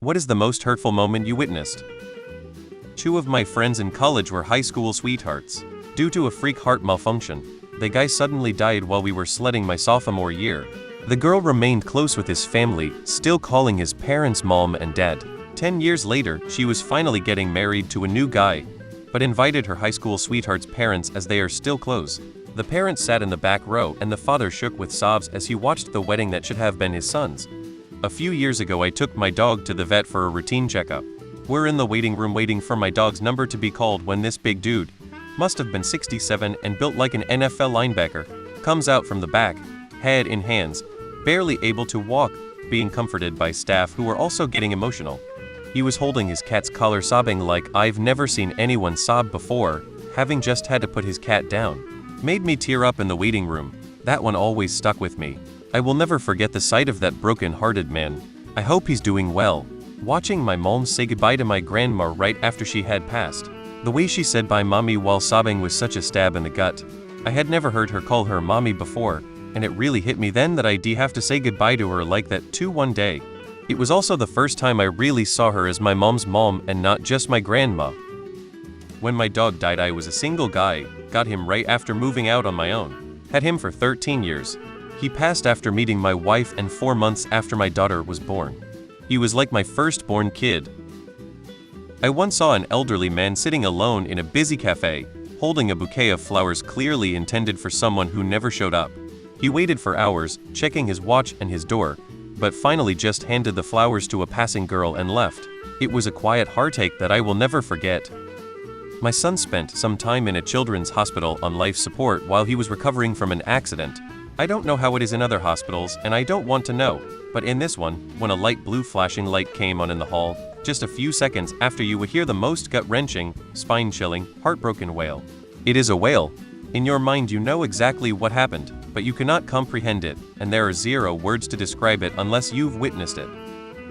What is the most hurtful moment you witnessed? Two of my friends in college were high school sweethearts. Due to a freak heart malfunction, the guy suddenly died while we were sledding my sophomore year. The girl remained close with his family, still calling his parents mom and dad. 10 years later, she was finally getting married to a new guy, but invited her high school sweetheart's parents as they are still close. The parents sat in the back row and the father shook with sobs as he watched the wedding that should have been his son's. A few years ago I took my dog to the vet for a routine checkup. We're in the waiting room waiting for my dog's number to be called when this big dude, must have been 67 and built like an NFL linebacker, comes out from the back, head in hands, barely able to walk, being comforted by staff who were also getting emotional. He was holding his cat's collar sobbing like I've never seen anyone sob before, having just had to put his cat down. Made me tear up in the waiting room. That one always stuck with me. I will never forget the sight of that broken-hearted man. I hope he's doing well. Watching my mom say goodbye to my grandma right after she had passed. The way she said bye mommy while sobbing was such a stab in the gut. I had never heard her call her mommy before, and it really hit me then that I'd have to say goodbye to her like that too one day. It was also the first time I really saw her as my mom's mom and not just my grandma. When my dog died I was a single guy, got him right after moving out on my own. Had him for 13 years. He passed after meeting my wife and 4 months after my daughter was born. He was like my firstborn kid. I once saw an elderly man sitting alone in a busy cafe, holding a bouquet of flowers clearly intended for someone who never showed up. He waited for hours, checking his watch and his door, but finally just handed the flowers to a passing girl and left. It was a quiet heartache that I will never forget. My son spent some time in a children's hospital on life support while he was recovering from an accident. I don't know how it is in other hospitals, and I don't want to know, but in this one, when a light blue flashing light came on in the hall, just a few seconds after you would hear the most gut-wrenching, spine-chilling, heartbroken wail. It is a wail. In your mind you know exactly what happened, but you cannot comprehend it, and there are zero words to describe it unless you've witnessed it.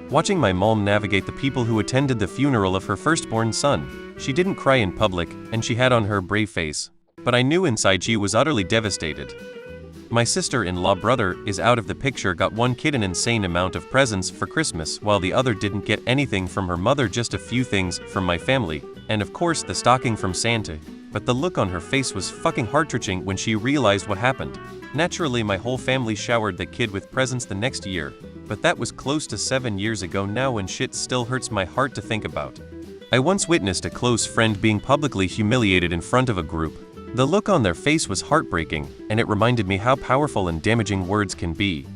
Watching my mom navigate the people who attended the funeral of her firstborn son, she didn't cry in public, and she had on her brave face. But I knew inside she was utterly devastated. My sister-in-law brother is out of the picture, got one kid an insane amount of presents for Christmas while the other didn't get anything from her mother, just a few things from my family, and of course the stocking from Santa. But the look on her face was fucking heart-wrenching when she realized what happened. Naturally my whole family showered the kid with presents the next year, but that was close to 7 years ago now and shit still hurts my heart to think about. I once witnessed a close friend being publicly humiliated in front of a group. The look on their face was heartbreaking, and it reminded me how powerful and damaging words can be.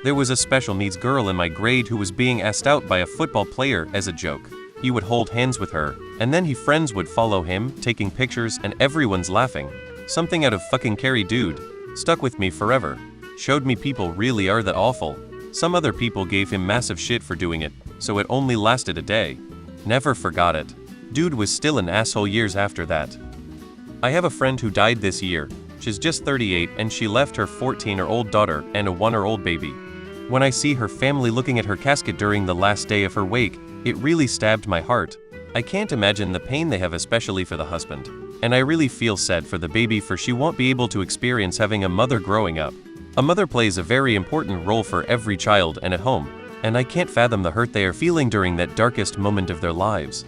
There was a special needs girl in my grade who was being asked out by a football player as a joke. He would hold hands with her, and then his friends would follow him, taking pictures, and everyone's laughing. Something out of fucking Carrie, dude. Stuck with me forever. Showed me people really are that awful. Some other people gave him massive shit for doing it, so it only lasted a day. Never forgot it. Dude was still an asshole years after that. I have a friend who died this year. She's just 38 and she left her 14-year-old daughter and a 1-year-old baby. When I see her family looking at her casket during the last day of her wake, it really stabbed my heart. I can't imagine the pain they have, especially for the husband. And I really feel sad for the baby, for she won't be able to experience having a mother growing up. A mother plays a very important role for every child and at home, and I can't fathom the hurt they are feeling during that darkest moment of their lives.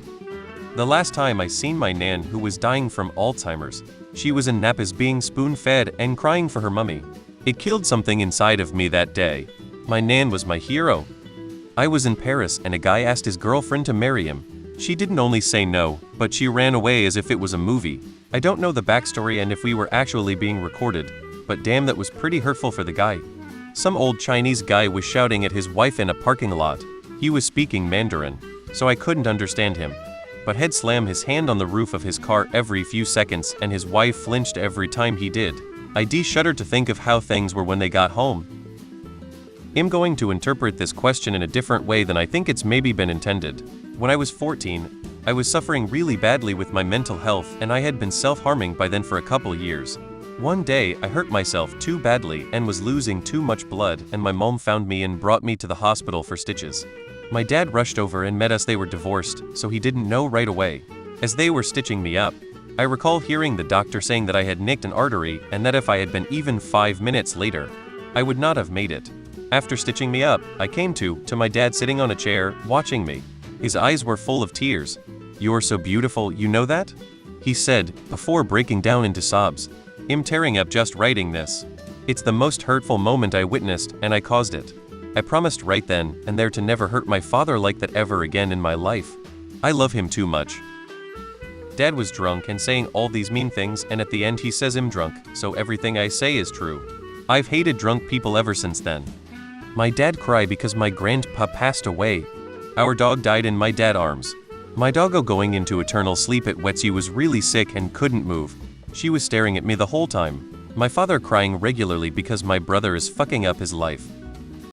The last time I seen my nan, who was dying from Alzheimer's, she was in nappies being spoon-fed and crying for her mummy. It killed something inside of me that day. My nan was my hero. I was in Paris and a guy asked his girlfriend to marry him. She didn't only say no, but she ran away as if it was a movie. I don't know the backstory and if we were actually being recorded, but damn, that was pretty hurtful for the guy. Some old Chinese guy was shouting at his wife in a parking lot. He was speaking Mandarin, so I couldn't understand him. But he'd slam his hand on the roof of his car every few seconds and his wife flinched every time he did. I shuddered to think of how things were when they got home. I'm going to interpret this question in a different way than I think it's maybe been intended. When I was 14, I was suffering really badly with my mental health and I had been self-harming by then for a couple years. One day, I hurt myself too badly and was losing too much blood, and my mom found me and brought me to the hospital for stitches. My dad rushed over and met us. They were divorced, so he didn't know right away. As they were stitching me up, I recall hearing the doctor saying that I had nicked an artery and that if I had been even 5 minutes later, I would not have made it. After stitching me up, I came to my dad sitting on a chair, watching me. His eyes were full of tears. "You're so beautiful, you know that?" he said, before breaking down into sobs. "I'm tearing up just writing this. It's the most hurtful moment I witnessed, and I caused it. I promised right then and there to never hurt my father like that ever again in my life. I love him too much." Dad was drunk and saying all these mean things, and at the end he says I'm drunk, so everything I say is true. I've hated drunk people ever since then. My dad cried because my grandpa passed away. Our dog died in my dad's arms. My doggo going into eternal sleep at Wetsy was really sick and couldn't move. She was staring at me the whole time. My father crying regularly because my brother is fucking up his life.